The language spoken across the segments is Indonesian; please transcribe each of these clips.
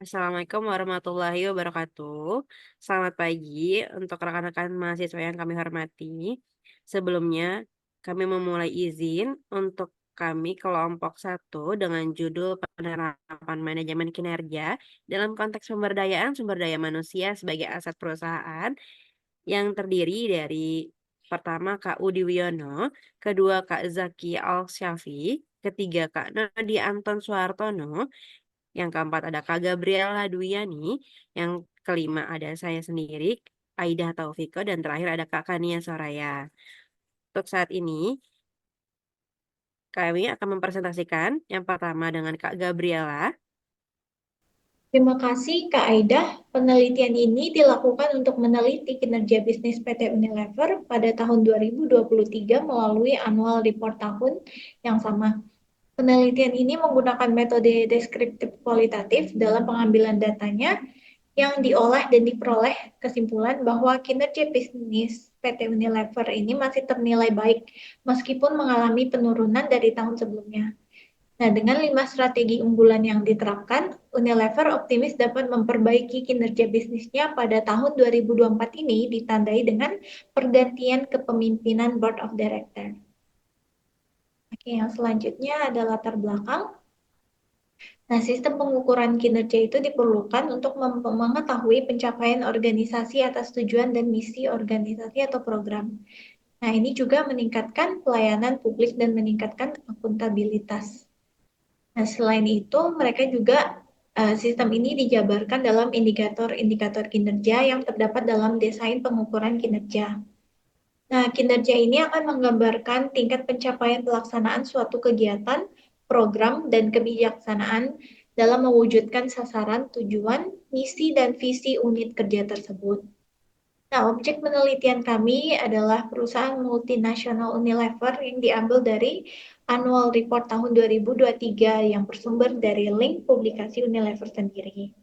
Assalamualaikum warahmatullahi wabarakatuh. Selamat pagi untuk rekan-rekan mahasiswa yang kami hormati. Sebelumnya, kami memulai izin untuk kami kelompok satu dengan judul penerapan manajemen kinerja dalam konteks pemberdayaan sumber daya manusia sebagai aset perusahaan yang terdiri dari pertama Kak Udi Wiono, kedua Kak Zaki Al-Syafi, ketiga Kak Nadi Anton Suhartono, yang keempat ada Kak Gabriela Duyani, yang kelima ada saya sendiri, Aidah Taufiko, dan terakhir ada Kak Kania Soraya. Untuk saat ini, kami akan mempresentasikan yang pertama dengan Kak Gabriela. Terima kasih Kak Aidah. Penelitian ini dilakukan untuk meneliti kinerja bisnis PT Unilever pada tahun 2023 melalui annual report tahun yang sama. Penelitian ini menggunakan metode deskriptif kualitatif dalam pengambilan datanya yang diolah dan diperoleh kesimpulan bahwa kinerja bisnis PT Unilever ini masih ternilai baik meskipun mengalami penurunan dari tahun sebelumnya. Nah, dengan 5 strategi unggulan yang diterapkan, Unilever optimis dapat memperbaiki kinerja bisnisnya pada tahun 2024 ini ditandai dengan pergantian kepemimpinan Board of Director. Oke, yang selanjutnya ada latar belakang. Nah, sistem pengukuran kinerja itu diperlukan untuk mengetahui pencapaian organisasi atas tujuan dan misi organisasi atau program. Nah, ini juga meningkatkan pelayanan publik dan meningkatkan akuntabilitas. Nah, selain itu, mereka juga sistem ini dijabarkan dalam indikator-indikator kinerja yang terdapat dalam desain pengukuran kinerja. Nah, kinerja ini akan menggambarkan tingkat pencapaian pelaksanaan suatu kegiatan, program, dan kebijaksanaan dalam mewujudkan sasaran, tujuan, misi, dan visi unit kerja tersebut. Nah, objek penelitian kami adalah perusahaan multinasional Unilever yang diambil dari Annual Report tahun 2023 yang bersumber dari link publikasi Unilever sendiri.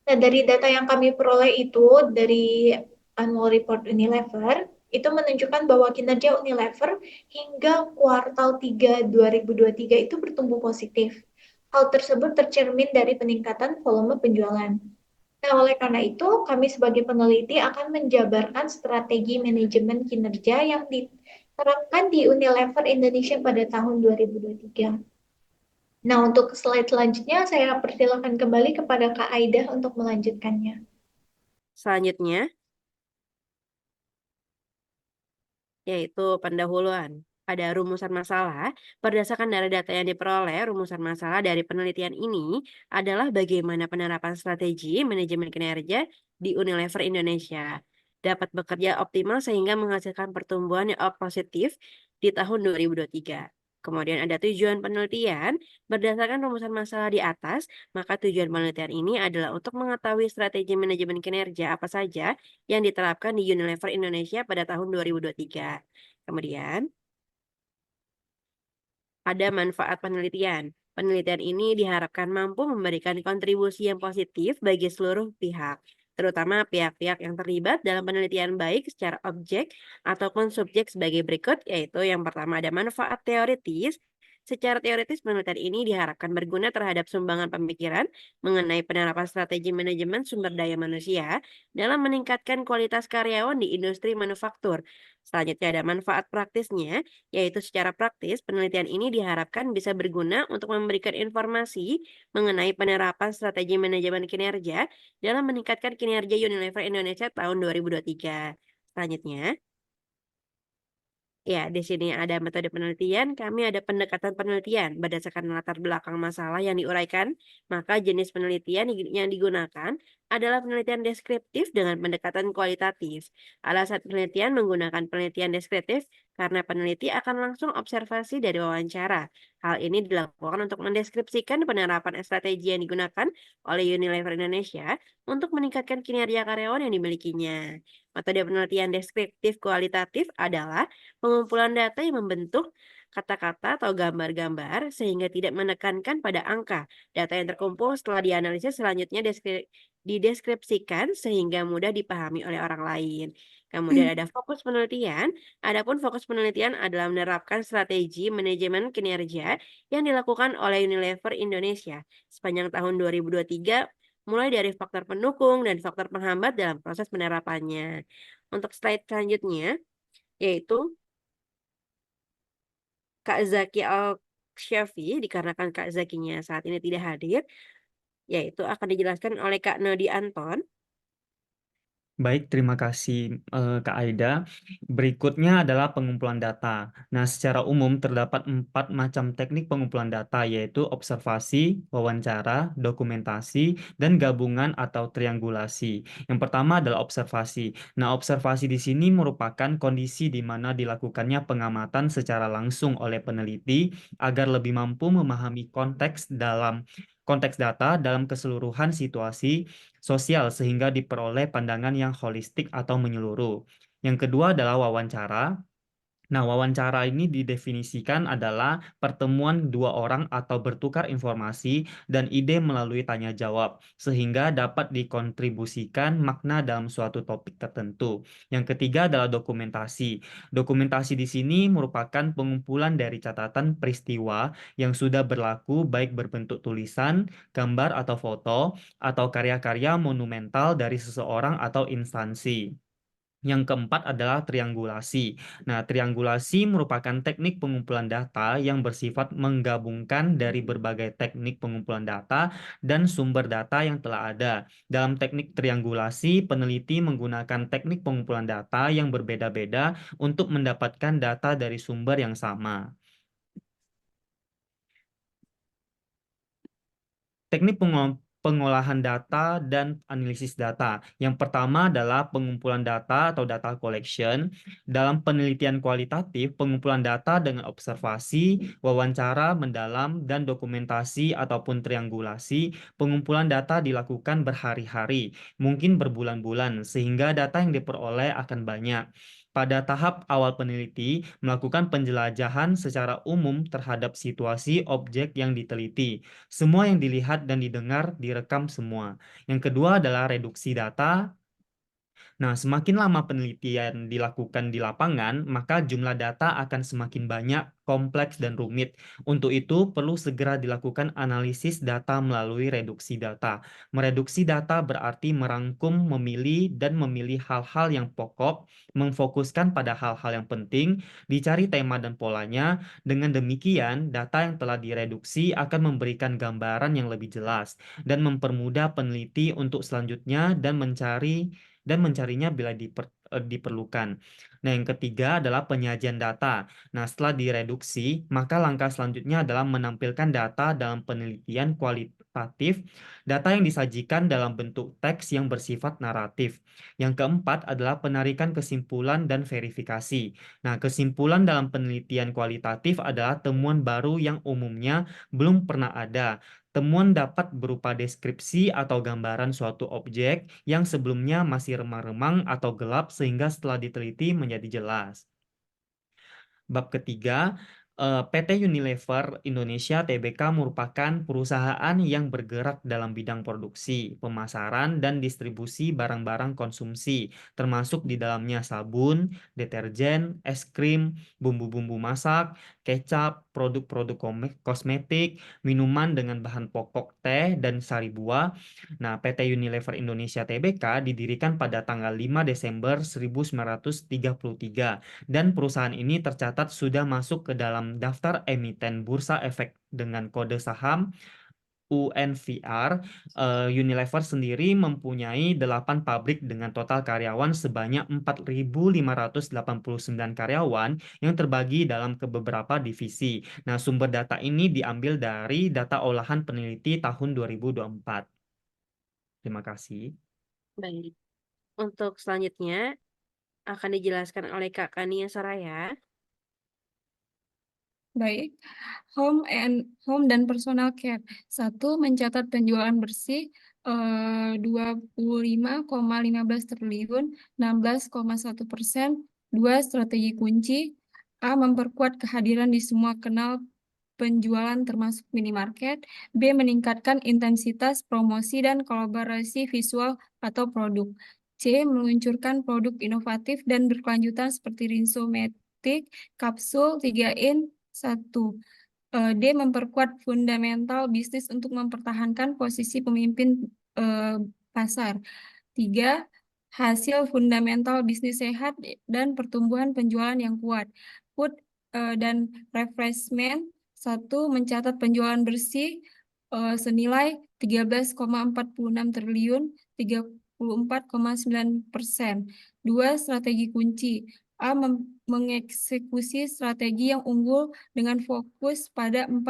Nah, dari data yang kami peroleh itu dari Annual Report Unilever, itu menunjukkan bahwa kinerja Unilever hingga kuartal 3 2023 itu bertumbuh positif. Hal tersebut tercermin dari peningkatan volume penjualan. Nah, oleh karena itu, kami sebagai peneliti akan menjabarkan strategi manajemen kinerja yang diterapkan di Unilever Indonesia pada tahun 2023. Nah, untuk slide selanjutnya, saya persilakan kembali kepada Kak Aidah untuk melanjutkannya. Selanjutnya, yaitu pendahuluan. Pada rumusan masalah, berdasarkan dari data yang diperoleh, rumusan masalah dari penelitian ini adalah bagaimana penerapan strategi manajemen kinerja di Unilever Indonesia dapat bekerja optimal sehingga menghasilkan pertumbuhan yang positif di tahun 2023. Kemudian ada tujuan penelitian, berdasarkan rumusan masalah di atas, maka tujuan penelitian ini adalah untuk mengetahui strategi manajemen kinerja apa saja yang diterapkan di Unilever Indonesia pada tahun 2023. Kemudian, ada manfaat penelitian. Penelitian ini diharapkan mampu memberikan kontribusi yang positif bagi seluruh pihak, terutama pihak-pihak yang terlibat dalam penelitian baik secara objek ataupun subjek sebagai berikut, yaitu yang pertama ada manfaat teoritis. Secara teoritis, penelitian ini diharapkan berguna terhadap sumbangan pemikiran mengenai penerapan strategi manajemen sumber daya manusia dalam meningkatkan kualitas karyawan di industri manufaktur. Selanjutnya ada manfaat praktisnya, yaitu secara praktis, penelitian ini diharapkan bisa berguna untuk memberikan informasi mengenai penerapan strategi manajemen kinerja dalam meningkatkan kinerja Unilever Indonesia tahun 2023. Selanjutnya, ya, di sini ada metode penelitian, kami ada pendekatan penelitian berdasarkan latar belakang masalah yang diuraikan, maka jenis penelitian yang digunakan adalah penelitian deskriptif dengan pendekatan kualitatif. Alasan penelitian menggunakan penelitian deskriptif karena peneliti akan langsung observasi dari wawancara. Hal ini dilakukan untuk mendeskripsikan penerapan strategi yang digunakan oleh Unilever Indonesia untuk meningkatkan kinerja karyawan yang dimilikinya. Metode penelitian deskriptif kualitatif adalah pengumpulan data yang membentuk kata-kata atau gambar-gambar sehingga tidak menekankan pada angka. Data yang terkumpul setelah dianalisis selanjutnya dideskripsikan sehingga mudah dipahami oleh orang lain. Kemudian ada fokus penelitian. Adapun fokus penelitian adalah menerapkan strategi manajemen kinerja yang dilakukan oleh Unilever Indonesia sepanjang tahun 2023 mulai dari faktor pendukung dan faktor penghambat dalam proses penerapannya. Untuk slide selanjutnya, yaitu Kak Zaki Al-Syafi, dikarenakan Kak Zakinya saat ini tidak hadir, yaitu akan dijelaskan oleh Kak Nodi Anton. Baik, terima kasih Kak Aida. Berikutnya adalah pengumpulan data. Nah, secara umum terdapat 4 macam teknik pengumpulan data, yaitu observasi, wawancara, dokumentasi, dan gabungan atau triangulasi. Yang pertama adalah observasi. Nah, observasi di sini merupakan kondisi di mana dilakukannya pengamatan secara langsung oleh peneliti agar lebih mampu memahami konteks data dalam keseluruhan situasi sosial sehingga diperoleh pandangan yang holistik atau menyeluruh. Yang kedua adalah wawancara. Nah, wawancara ini didefinisikan adalah pertemuan dua orang atau bertukar informasi dan ide melalui tanya jawab, sehingga dapat dikontribusikan makna dalam suatu topik tertentu. Yang ketiga adalah dokumentasi. Dokumentasi di sini merupakan pengumpulan dari catatan peristiwa yang sudah berlaku, baik berbentuk tulisan, gambar atau foto, atau karya-karya monumental dari seseorang atau instansi. Yang keempat adalah triangulasi. Nah, triangulasi merupakan teknik pengumpulan data yang bersifat menggabungkan dari berbagai teknik pengumpulan data dan sumber data yang telah ada. Dalam teknik triangulasi, peneliti menggunakan teknik pengumpulan data yang berbeda-beda untuk mendapatkan data dari sumber yang sama. Teknik pengolahan data dan analisis data. Yang pertama adalah pengumpulan data atau data collection. Dalam penelitian kualitatif, pengumpulan data dengan observasi, wawancara mendalam, dan dokumentasi ataupun triangulasi, pengumpulan data dilakukan berhari-hari, mungkin berbulan-bulan, sehingga data yang diperoleh akan banyak. Pada tahap awal peneliti melakukan penjelajahan secara umum terhadap situasi objek yang diteliti. Semua yang dilihat dan didengar direkam semua. Yang kedua adalah reduksi data. Nah, semakin lama penelitian dilakukan di lapangan, maka jumlah data akan semakin banyak, kompleks, dan rumit. Untuk itu, perlu segera dilakukan analisis data melalui reduksi data. Mereduksi data berarti merangkum, memilih, dan memilih hal-hal yang pokok, memfokuskan pada hal-hal yang penting, dicari tema dan polanya. Dengan demikian, data yang telah direduksi akan memberikan gambaran yang lebih jelas dan mempermudah peneliti untuk selanjutnya dan mencarinya bila diperlukan. Nah, yang ketiga adalah penyajian data. Nah, setelah direduksi, maka langkah selanjutnya adalah menampilkan data dalam penelitian kualitatif, data yang disajikan dalam bentuk teks yang bersifat naratif. Yang keempat adalah penarikan kesimpulan dan verifikasi. Nah, kesimpulan dalam penelitian kualitatif adalah temuan baru yang umumnya belum pernah ada. Temuan dapat berupa deskripsi atau gambaran suatu objek yang sebelumnya masih remang-remang atau gelap sehingga setelah diteliti menjadi jelas. Bab ketiga, PT Unilever Indonesia Tbk merupakan perusahaan yang bergerak dalam bidang produksi, pemasaran, dan distribusi barang-barang konsumsi, termasuk di dalamnya sabun, deterjen, es krim, bumbu-bumbu masak, kecap, produk-produk kosmetik, minuman dengan bahan pokok teh, dan sari buah. Nah, PT Unilever Indonesia Tbk didirikan pada tanggal 5 Desember 1933 dan perusahaan ini tercatat sudah masuk ke dalam daftar emiten Bursa Efek dengan kode saham UNVR. Unilever sendiri mempunyai 8 pabrik dengan total karyawan sebanyak 4.589 karyawan yang terbagi dalam beberapa divisi. Nah, sumber data ini diambil dari data olahan peneliti tahun 2024. Terima kasih. Baik. Untuk selanjutnya akan dijelaskan oleh Kak Kania Saraya. Baik, home dan personal care. 1. Mencatat penjualan bersih 25,15 triliun, 16,1%. 2. Strategi kunci. A. Memperkuat kehadiran di semua kanal penjualan termasuk minimarket. B. Meningkatkan intensitas promosi dan kolaborasi visual atau produk. C. Meluncurkan produk inovatif dan berkelanjutan seperti Rinsomatic, kapsul 3in 1. D. Memperkuat fundamental bisnis untuk mempertahankan posisi pemimpin pasar. 3. Hasil fundamental bisnis sehat dan pertumbuhan penjualan yang kuat. Food dan refreshment. 1. Mencatat penjualan bersih senilai 13,46 triliun, 34,9%. 2. Strategi kunci. A. Mengeksekusi strategi yang unggul dengan fokus pada 4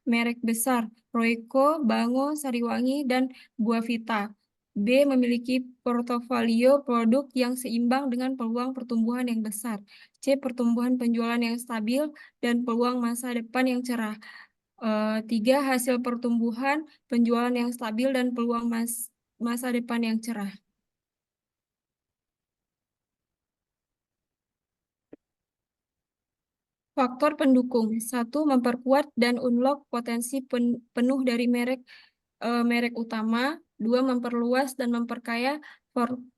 merek besar, Royco, Bango, Sariwangi, dan Buavita. B. Memiliki portofolio produk yang seimbang dengan peluang pertumbuhan yang besar. C. Pertumbuhan penjualan yang stabil dan peluang masa depan yang cerah. 3. Hasil pertumbuhan penjualan yang stabil dan peluang masa depan yang cerah. Faktor pendukung. 1. Memperkuat dan unlock potensi penuh dari merek utama. 2. Memperluas dan memperkaya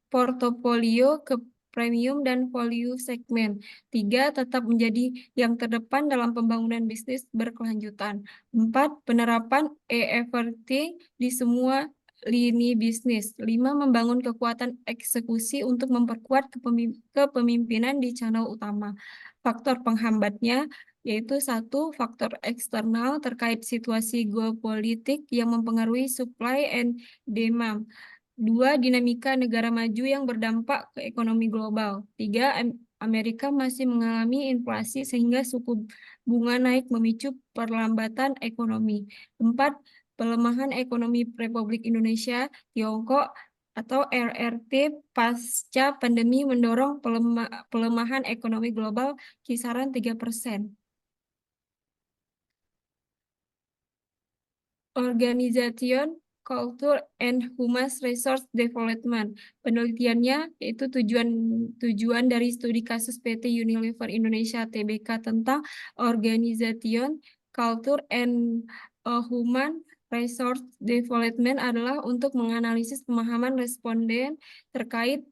portofolio ke premium dan value segmen. 3. Tetap menjadi yang terdepan dalam pembangunan bisnis berkelanjutan. 4. Penerapan everything di semua lini bisnis. 5. Membangun kekuatan eksekusi untuk memperkuat kepemimpinan di channel utama. Faktor penghambatnya yaitu 1. Faktor eksternal terkait situasi geopolitik yang mempengaruhi supply and demand. 2. Dinamika negara maju yang berdampak ke ekonomi global. 3. Amerika masih mengalami inflasi sehingga suku bunga naik memicu perlambatan ekonomi. 4. Pelemahan ekonomi Republik Indonesia, Tiongkok, atau RRT pasca pandemi mendorong pelemahan ekonomi global kisaran 3%. Organization, Culture, and Human Resource Development. Penelitiannya yaitu tujuan dari studi kasus PT Unilever Indonesia Tbk tentang Organization, Culture, and Human Resource Development adalah untuk menganalisis pemahaman responden terkait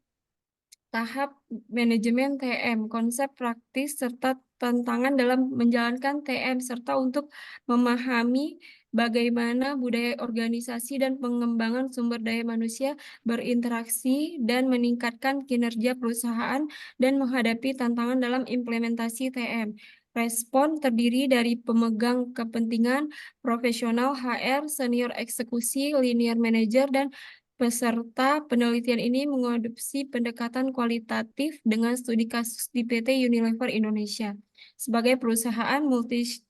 tahap manajemen TM, konsep praktis, serta tantangan dalam menjalankan TM, serta untuk memahami bagaimana budaya organisasi dan pengembangan sumber daya manusia berinteraksi dan meningkatkan kinerja perusahaan dan menghadapi tantangan dalam implementasi TM. Respon terdiri dari pemegang kepentingan, profesional, HR, senior eksekusi, linear manager, dan peserta penelitian ini mengadopsi pendekatan kualitatif dengan studi kasus di PT Unilever Indonesia. Sebagai perusahaan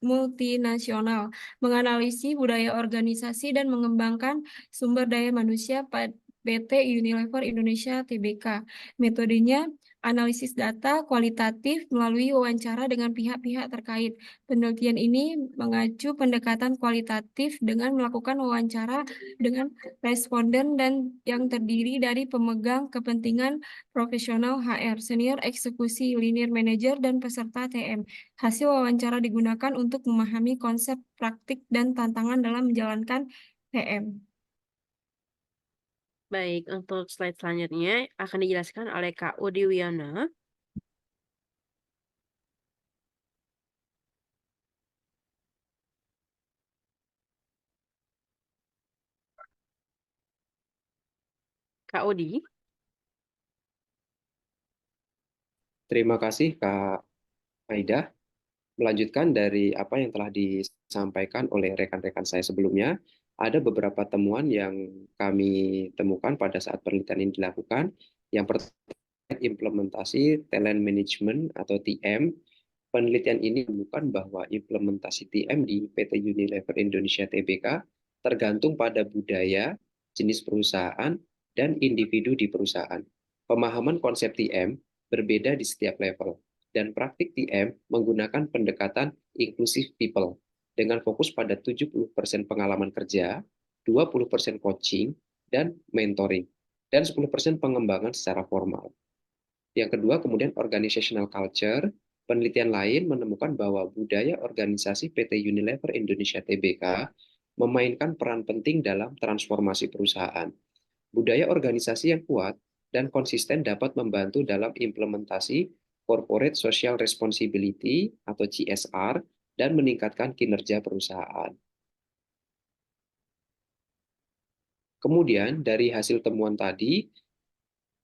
multinasional, menganalisis budaya organisasi dan mengembangkan sumber daya manusia PT Unilever Indonesia Tbk. Metodenya analisis data kualitatif melalui wawancara dengan pihak-pihak terkait. Penelitian ini mengacu pendekatan kualitatif dengan melakukan wawancara dengan responden dan yang terdiri dari pemegang kepentingan profesional HR, senior eksekusi, linear manager, dan peserta TM. Hasil wawancara digunakan untuk memahami konsep praktik dan tantangan dalam menjalankan TM. Baik, untuk slide selanjutnya akan dijelaskan oleh Kak Udi Wiana. Kak Udi. Terima kasih Kak Aida. Melanjutkan dari apa yang telah disampaikan oleh rekan-rekan saya sebelumnya, ada beberapa temuan yang kami temukan pada saat penelitian ini dilakukan. Yang pertama, implementasi talent management atau TM. Penelitian ini menemukan bahwa implementasi TM di PT Unilever Indonesia Tbk tergantung pada budaya, jenis perusahaan, dan individu di perusahaan. Pemahaman konsep TM berbeda di setiap level, dan praktik TM menggunakan pendekatan inclusive people dengan fokus pada 70% pengalaman kerja, 20% coaching dan mentoring, dan 10% pengembangan secara formal. Yang kedua, kemudian organizational culture. Penelitian lain menemukan bahwa budaya organisasi PT Unilever Indonesia Tbk memainkan peran penting dalam transformasi perusahaan. Budaya organisasi yang kuat dan konsisten dapat membantu dalam implementasi Corporate Social Responsibility atau CSR dan meningkatkan kinerja perusahaan. Kemudian dari hasil temuan tadi,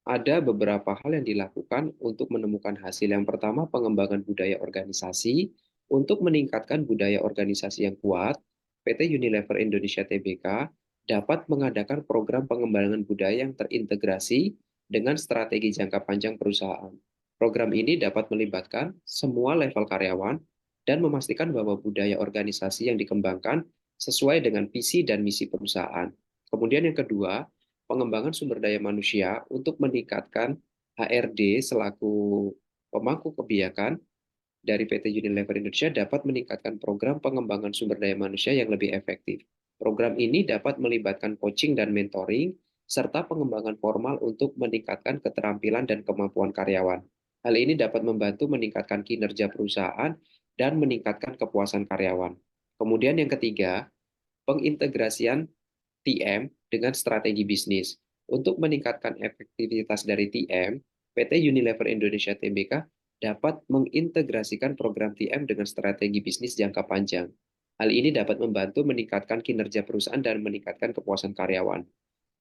ada beberapa hal yang dilakukan untuk menemukan hasil. Yang pertama, pengembangan budaya organisasi. Untuk meningkatkan budaya organisasi yang kuat, PT Unilever Indonesia Tbk dapat mengadakan program pengembangan budaya yang terintegrasi dengan strategi jangka panjang perusahaan. Program ini dapat melibatkan semua level karyawan dan memastikan bahwa budaya organisasi yang dikembangkan sesuai dengan visi dan misi perusahaan. Kemudian yang kedua, pengembangan sumber daya manusia untuk meningkatkan HRD selaku pemangku kebijakan dari PT Unilever Indonesia dapat meningkatkan program pengembangan sumber daya manusia yang lebih efektif. Program ini dapat melibatkan coaching dan mentoring, serta pengembangan formal untuk meningkatkan keterampilan dan kemampuan karyawan. Hal ini dapat membantu meningkatkan kinerja perusahaan dan meningkatkan kepuasan karyawan. Kemudian yang ketiga, pengintegrasian TM dengan strategi bisnis. Untuk meningkatkan efektivitas dari TM, PT Unilever Indonesia Tbk dapat mengintegrasikan program TM dengan strategi bisnis jangka panjang. Hal ini dapat membantu meningkatkan kinerja perusahaan dan meningkatkan kepuasan karyawan.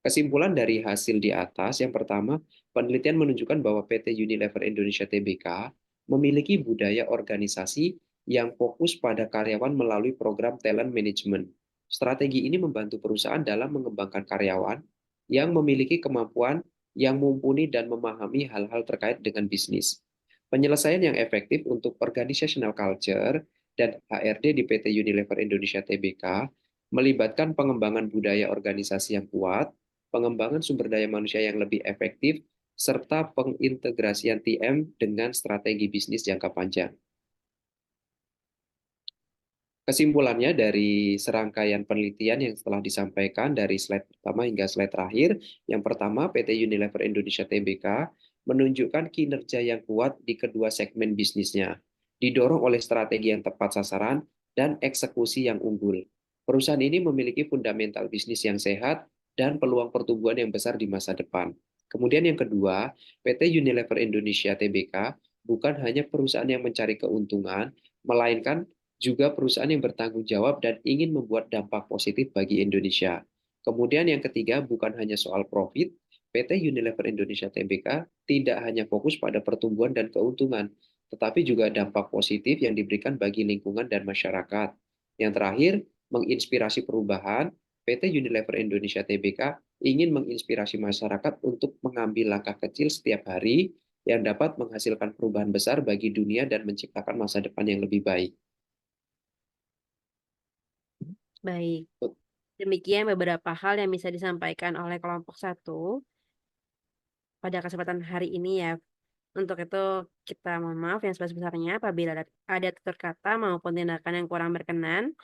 Kesimpulan dari hasil di atas, yang pertama, penelitian menunjukkan bahwa PT Unilever Indonesia Tbk memiliki budaya organisasi yang fokus pada karyawan melalui program talent management. Strategi ini membantu perusahaan dalam mengembangkan karyawan yang memiliki kemampuan yang mumpuni dan memahami hal-hal terkait dengan bisnis. Penyelesaian yang efektif untuk organizational culture dan HRD di PT Unilever Indonesia Tbk melibatkan pengembangan budaya organisasi yang kuat, pengembangan sumber daya manusia yang lebih efektif, serta pengintegrasian TM dengan strategi bisnis jangka panjang. Kesimpulannya dari serangkaian penelitian yang telah disampaikan dari slide pertama hingga slide terakhir, yang pertama PT Unilever Indonesia Tbk menunjukkan kinerja yang kuat di kedua segmen bisnisnya, didorong oleh strategi yang tepat sasaran dan eksekusi yang unggul. Perusahaan ini memiliki fundamental bisnis yang sehat dan peluang pertumbuhan yang besar di masa depan. Kemudian yang kedua, PT Unilever Indonesia Tbk bukan hanya perusahaan yang mencari keuntungan, melainkan juga perusahaan yang bertanggung jawab dan ingin membuat dampak positif bagi Indonesia. Kemudian yang ketiga, bukan hanya soal profit, PT Unilever Indonesia Tbk tidak hanya fokus pada pertumbuhan dan keuntungan, tetapi juga dampak positif yang diberikan bagi lingkungan dan masyarakat. Yang terakhir, menginspirasi perubahan, PT Unilever Indonesia Tbk ingin menginspirasi masyarakat untuk mengambil langkah kecil setiap hari yang dapat menghasilkan perubahan besar bagi dunia dan menciptakan masa depan yang lebih baik. Baik, demikian beberapa hal yang bisa disampaikan oleh kelompok 1 pada kesempatan hari ini ya. Untuk itu kita mohon maaf yang sebesar-besarnya apabila ada tutur kata maupun tindakan yang kurang berkenan.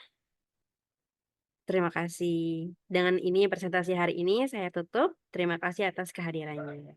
Terima kasih. Dengan ini presentasi hari ini saya tutup. Terima kasih atas kehadirannya.